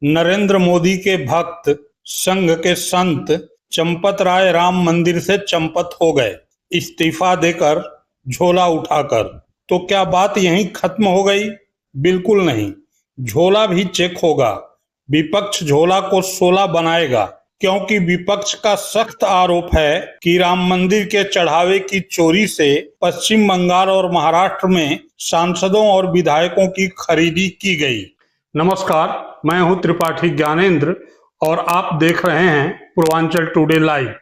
नरेंद्र मोदी के भक्त, संघ के संत चंपत राय राम मंदिर से चंपत हो गए, इस्तीफा देकर, झोला उठाकर। तो क्या बात यहीं खत्म हो गई? बिल्कुल नहीं, झोला भी चेक होगा। विपक्ष झोला को 16 बनाएगा, क्योंकि विपक्ष का सख्त आरोप है कि राम मंदिर के चढ़ावे की चोरी से पश्चिम बंगाल और महाराष्ट्र में सांसदों और विधायकों की खरीदी की गई। नमस्कार, मैं हूं त्रिपाठी ज्ञानेंद्र और आप देख रहे हैं पूर्वांचल टुडे लाइव।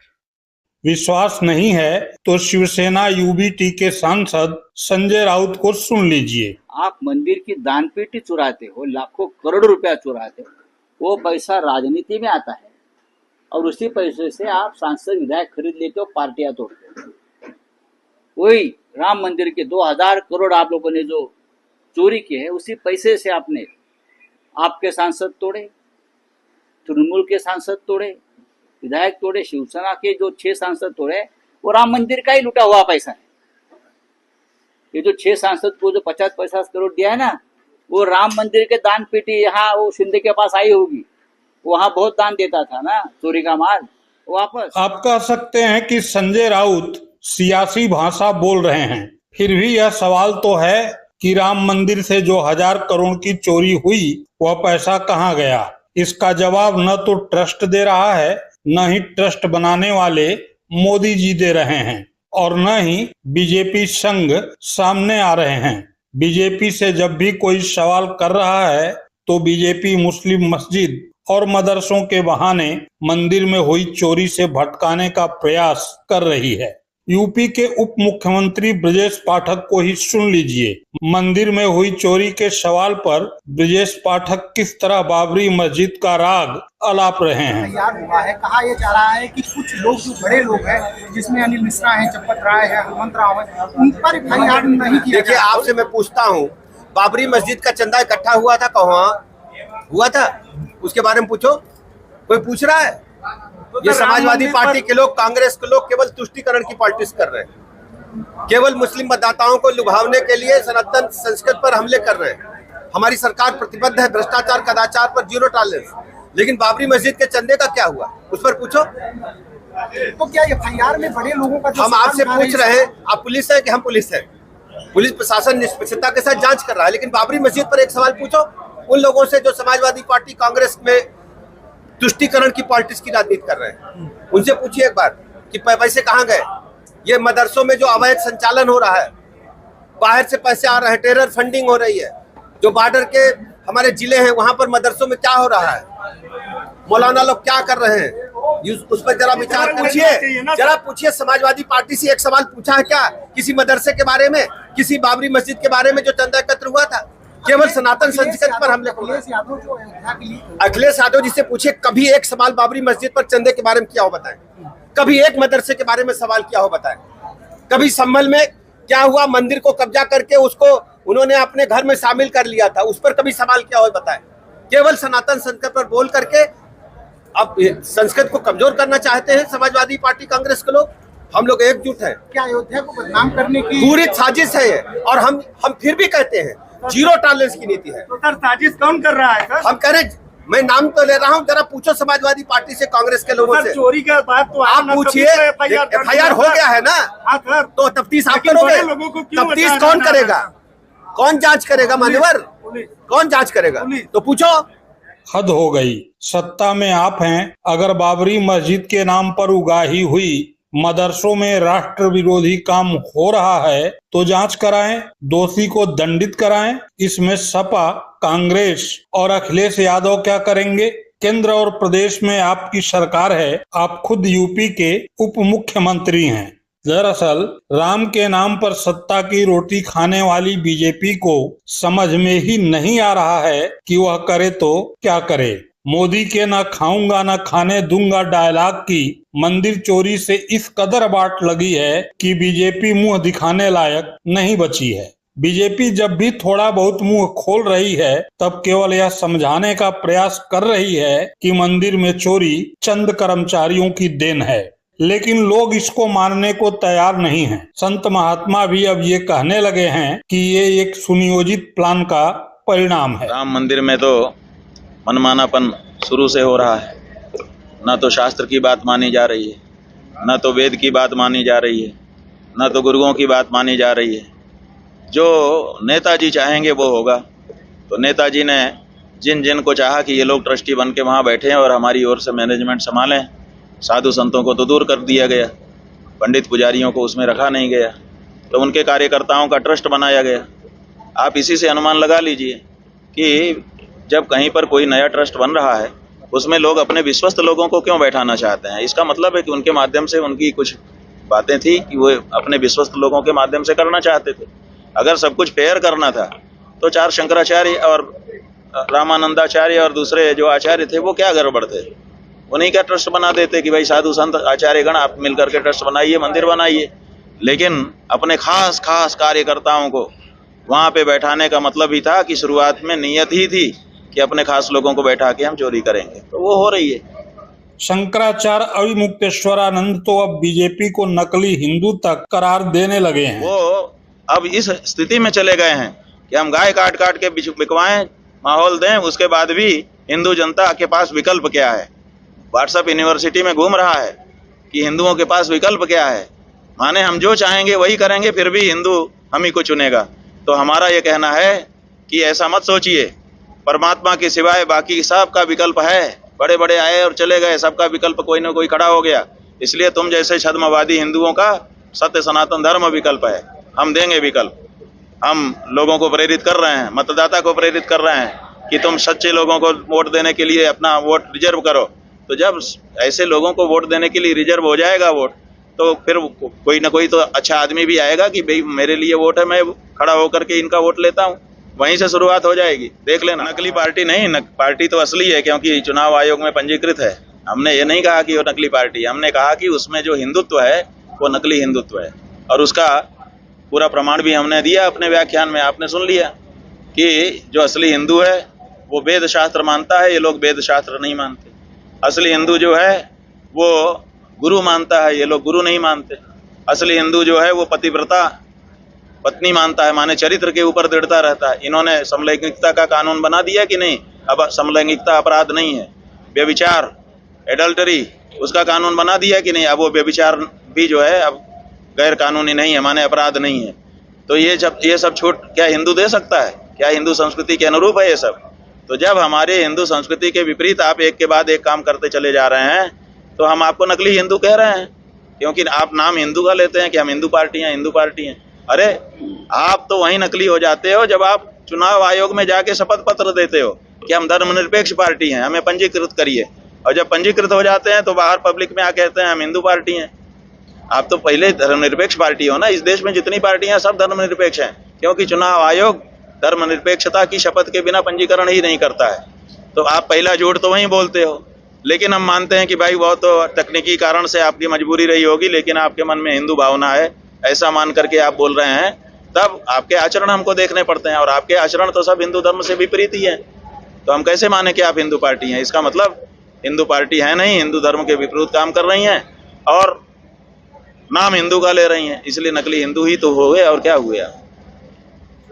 विश्वास नहीं है तो शिवसेना यूबीटी के सांसद संजय राउत को सुन लीजिए। आप मंदिर की दान पेटी चुराते हो, लाखों करोड़ों रुपया चुराते हो, वो पैसा राजनीति में आता है और उसी पैसे से आप सांसद विधायक खरीद लेते हो, पार्टियां तोड़ते हो। वही राम मंदिर के 2000 करोड़ आप लोगों ने जो चोरी की है, उसी पैसे से आपके सांसद तोड़े, तृणमूल के सांसद तोड़े, विधायक तोड़े, शिवसेना के जो 6 सांसद तोड़े, वो राम मंदिर का ही लूटा हुआ पैसा है। ये जो 6 सांसद को जो 50-50 करोड़ दिया है ना, वो राम मंदिर के दान पेटी यहाँ वो शिंदे के पास आई होगी, वहां बहुत दान देता था ना, चोरी का माल वापस। आप कह सकते हैं कि संजय राउत सियासी भाषा बोल रहे हैं, फिर भी यह सवाल तो है कि राम मंदिर से जो 1000 करोड़ की चोरी हुई, वह पैसा कहां गया? इसका जवाब न तो ट्रस्ट दे रहा है, न ही ट्रस्ट बनाने वाले मोदी जी दे रहे हैं, और न ही बीजेपी संघ सामने आ रहे हैं। बीजेपी से जब भी कोई सवाल कर रहा है तो बीजेपी मुस्लिम मस्जिद और मदरसों के बहाने मंदिर में हुई चोरी से भटकाने का प्रयास कर रही है। यूपी के उप मुख्यमंत्री ब्रजेश पाठक को ही सुन लीजिए। मंदिर में हुई चोरी के सवाल पर ब्रजेश पाठक किस तरह बाबरी मस्जिद का राग अलाप रहे हैं। तैयार हुआ है, कहा यह जा रहा है कि कुछ लोग जो बड़े लोग हैं, जिसमें अनिल मिश्रा है, चंपत राय है, हेमंत राव है, उन पर तैयार नहीं किया। देखिए, आपसे मैं पूछता हूँ, बाबरी मस्जिद का चंदा इकट्ठा हुआ था, कहाँ हुआ था? उसके बारे में पूछो। कोई पूछ रहा है? ये समाजवादी पार्टी के लोग, कांग्रेस के लोग केवल तुष्टीकरण की पॉलिटिक्स कर रहे हैं, केवल मुस्लिम मतदाताओं को लुभावने के लिए सनातन संस्कृत पर हमले कर रहे हैं। हमारी सरकार प्रतिबद्ध है भ्रष्टाचार कदाचार पर जीरो टॉलरेंस, लेकिन बाबरी मस्जिद के चंदे का क्या हुआ, उस पर पूछो। तो क्या एफआईआर में बड़े लोगों का? हम आपसे पूछ रहे हैं, आप पुलिस है कि हम पुलिस है? पुलिस प्रशासन निष्पक्षता के साथ जांच कर रहा है, लेकिन बाबरी मस्जिद पर एक सवाल पूछो उन लोगों से जो समाजवादी पार्टी कांग्रेस में तुष्टीकरण की पॉलिटिक्स की राजनीति कर रहे हैं। उनसे पूछिए एक बार कि पैसे कहाँ गए। ये मदरसों में जो अवैध संचालन हो रहा है, बाहर से पैसे आ रहे हैं, टेरर फंडिंग हो रही है, जो बॉर्डर के हमारे जिले हैं वहां पर मदरसों में क्या हो रहा है, मौलाना लोग क्या कर रहे हैं, उस पर जरा विचार पूछिए। जरा पूछिए, समाजवादी पार्टी से एक सवाल पूछा है क्या किसी मदरसे के बारे में, किसी बाबरी मस्जिद के बारे में जो चंदा एकत्र हुआ था? केवल सनातन संस्कृत पर हमले। अखिलेश यादव जी से पूछिए, कभी एक सवाल बाबरी मस्जिद पर चंदे के बारे में किया हो बताएं? कभी एक मदरसे के बारे में सवाल किया हो बताएं? कभी संभल में क्या हुआ, मंदिर को कब्जा करके उसको उन्होंने अपने घर में शामिल कर लिया था, उस पर कभी सवाल किया हो बताएं? केवल सनातन संस्कृत पर बोल करके अब संस्कृत को कमजोर करना चाहते हैं समाजवादी पार्टी कांग्रेस के लोग। हम लोग एकजुट हैं। क्या अयोध्या को बदनाम करने की पूरी साजिश है ये, और हम फिर भी कहते हैं जीरो टॉलरेंस की नीति है। तो सर, साजिश कौन कर रहा है सर? हम कह रहे, मैं नाम तो ले रहा हूँ, जरा पूछो समाजवादी पार्टी से, कांग्रेस के लोगों से। चोरी का बात तो आप पूछिए, एफआईआर हो गया है ना? हाँ सर। तो तफ्तीश आप करोगे? तफ्तीश कौन करेगा? कौन जांच करेगा? मान्यवर कौन जांच करेगा? तो पूछो। हद हो गई। सत्ता में आप हैं, अगर बाबरी मस्जिद के नाम पर उगाही हुई मदरसों में राष्ट्र विरोधी काम हो रहा है तो जांच कराएं, दोषी को दंडित कराएं। इसमें सपा, कांग्रेस और अखिलेश यादव क्या करेंगे? केंद्र और प्रदेश में आपकी सरकार है, आप खुद यूपी के उप मुख्यमंत्री हैं। दरअसल राम के नाम पर सत्ता की रोटी खाने वाली बीजेपी को समझ में ही नहीं आ रहा है कि वह करे तो क्या करे। मोदी के ना खाऊंगा ना खाने दूंगा डायलॉग की मंदिर चोरी से इस कदर बाट लगी है कि बीजेपी मुंह दिखाने लायक नहीं बची है। बीजेपी जब भी थोड़ा बहुत मुंह खोल रही है, तब केवल यह समझाने का प्रयास कर रही है कि मंदिर में चोरी चंद कर्मचारियों की देन है, लेकिन लोग इसको मानने को तैयार नहीं हैं। संत महात्मा भी अब ये कहने लगे हैं कि ये एक सुनियोजित प्लान का परिणाम है। राम मंदिर में तो मनमानापन शुरू से हो रहा है। न तो शास्त्र की बात मानी जा रही है, न तो वेद की बात मानी जा रही है, न तो गुरुओं की बात मानी जा रही है। जो नेताजी चाहेंगे वो होगा। तो नेताजी ने जिन जिन को चाहा कि ये लोग ट्रस्टी बन के वहाँ बैठे और हमारी ओर से मैनेजमेंट संभालें, साधु संतों को तो दूर कर दिया गया, पंडित पुजारियों को उसमें रखा नहीं गया, तो उनके कार्यकर्ताओं का ट्रस्ट बनाया गया। आप इसी से अनुमान लगा लीजिए कि जब कहीं पर कोई नया ट्रस्ट बन रहा है उसमें लोग अपने विश्वस्त लोगों को क्यों बैठाना चाहते हैं। इसका मतलब है कि उनके माध्यम से उनकी कुछ बातें थी कि वो अपने विश्वस्त लोगों के माध्यम से करना चाहते थे। अगर सब कुछ फेयर करना था तो 4 शंकराचार्य और रामानंदाचार्य और दूसरे जो आचार्य थे वो क्या गड़बड़ थे, उन्हीं का ट्रस्ट बना देते कि भाई साधु संत आचार्य गण आप मिलकर के ट्रस्ट बनाइए, मंदिर बनाइए। लेकिन अपने खास खास कार्यकर्ताओं को वहाँ पे बैठाने का मतलब ही था कि शुरुआत में नीयत ही थी कि अपने खास लोगों को बैठा के हम चोरी करेंगे, तो वो हो रही है। शंकराचार्य अविमुक्तेश्वरानंद तो अब बीजेपी को नकली हिंदू तक करार देने लगे हैं। वो अब इस स्थिति में चले गए हैं कि हम गाय काट काट के बिकवाएं, माहौल दें, उसके बाद भी हिंदू जनता के पास विकल्प क्या है। व्हाट्सएप यूनिवर्सिटी में घूम रहा है कि हिंदुओं के पास विकल्प क्या है, माने हम जो चाहेंगे वही करेंगे, फिर भी हिंदू हम ही को चुनेगा। तो हमारा ये कहना है कि ऐसा मत सोचिए, परमात्मा के सिवाय बाकी सबका विकल्प है। बड़े बड़े आए और चले गए, सबका विकल्प कोई ना कोई खड़ा हो गया। इसलिए तुम जैसे छद्मवादी हिंदुओं का सत्य सनातन धर्म विकल्प है, हम देंगे विकल्प। हम लोगों को प्रेरित कर रहे हैं, मतदाता को प्रेरित कर रहे हैं कि तुम सच्चे लोगों को वोट देने के लिए अपना वोट रिजर्व करो। तो जब ऐसे लोगों को वोट देने के लिए रिजर्व हो जाएगा वोट, तो फिर कोई ना कोई तो अच्छा आदमी भी आएगा कि भाई मेरे लिए वोट है, मैं खड़ा होकर के इनका वोट लेता हूँ। वहीं से शुरुआत हो जाएगी, देख लेना। नकली पार्टी नहीं, पार्टी तो असली है, क्योंकि चुनाव आयोग में पंजीकृत है। हमने ये नहीं कहा कि वो नकली पार्टी है, हमने कहा कि उसमें जो हिंदुत्व है वो नकली हिंदुत्व है। और उसका पूरा प्रमाण भी हमने दिया अपने व्याख्यान में, आपने सुन लिया कि जो असली हिंदू है वो वेद शास्त्र मानता है, ये लोग वेद शास्त्र नहीं मानते। असली हिंदू जो है वो गुरु मानता है, ये लोग गुरु नहीं मानते। असली हिंदू जो है वो पतिव्रता पत्नी मानता है, माने चरित्र के ऊपर दृढ़ता रहता है। इन्होंने समलैंगिकता का कानून बना दिया कि नहीं, अब समलैंगिकता अपराध नहीं है। व्यभिचार एडल्टरी उसका कानून बना दिया कि नहीं, अब वो व्यभिचार भी जो है अब गैर कानूनी नहीं है, माने अपराध नहीं है। तो ये सब छूट क्या हिंदू दे सकता है? क्या हिंदू संस्कृति के अनुरूप है ये सब? तो जब हमारे हिंदू संस्कृति के विपरीत आप एक के बाद एक काम करते चले जा रहे हैं तो हम आपको नकली हिंदू कह रहे हैं, क्योंकि आप नाम हिंदू का लेते हैं कि हम हिंदू पार्टी हैं, हिंदू पार्टी हैं। अरे आप तो वहीं नकली हो जाते हो जब आप चुनाव आयोग में जाके शपथ पत्र देते हो कि हम धर्मनिरपेक्ष पार्टी हैं, हमें पंजीकृत करिए। और जब पंजीकृत हो जाते हैं तो बाहर पब्लिक में आके कहते हैं हम हिंदू पार्टी हैं। आप तो पहले धर्मनिरपेक्ष पार्टी हो ना। इस देश में जितनी पार्टियां सब धर्मनिरपेक्ष हैं, क्योंकि चुनाव आयोग धर्मनिरपेक्षता की शपथ के बिना पंजीकरण ही नहीं करता है। तो आप पहला झूठ तो वहीं बोलते हो। लेकिन हम मानते हैं कि भाई वो तो तकनीकी कारण से आपकी मजबूरी रही होगी, लेकिन आपके मन में हिंदू भावना है, ऐसा मान करके आप बोल रहे हैं, तब आपके आचरण हमको देखने पड़ते हैं। और आपके आचरण तो सब हिंदू धर्म से विपरीत ही है। तो हम कैसे माने कि आप हिंदू पार्टी हैं? इसका मतलब हिंदू पार्टी है नहीं, हिंदू धर्म के विपरीत काम कर रही हैं और नाम हिंदू का ले रही हैं, इसलिए नकली हिंदू ही तो हो गए और क्या हुआ।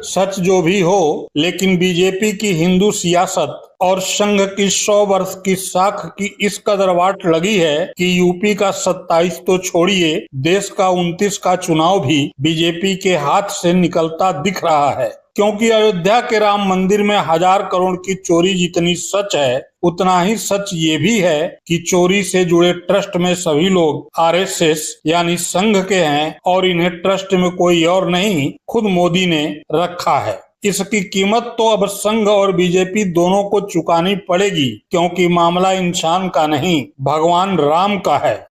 सच जो भी हो, लेकिन बीजेपी की हिंदू सियासत और संघ की 100 वर्ष की साख की इस कदर वाट लगी है कि यूपी का 27 तो छोड़िए, देश का 29 का चुनाव भी बीजेपी के हाथ से निकलता दिख रहा है। क्योंकि अयोध्या के राम मंदिर में 1000 करोड़ की चोरी जितनी सच है, उतना ही सच ये भी है कि चोरी से जुड़े ट्रस्ट में सभी लोग आरएसएस यानी संघ के हैं और इन्हें ट्रस्ट में कोई और नहीं, खुद मोदी ने रखा है। इसकी कीमत तो अब संघ और बीजेपी दोनों को चुकानी पड़ेगी, क्योंकि मामला इंसान का नहीं, भगवान राम का है।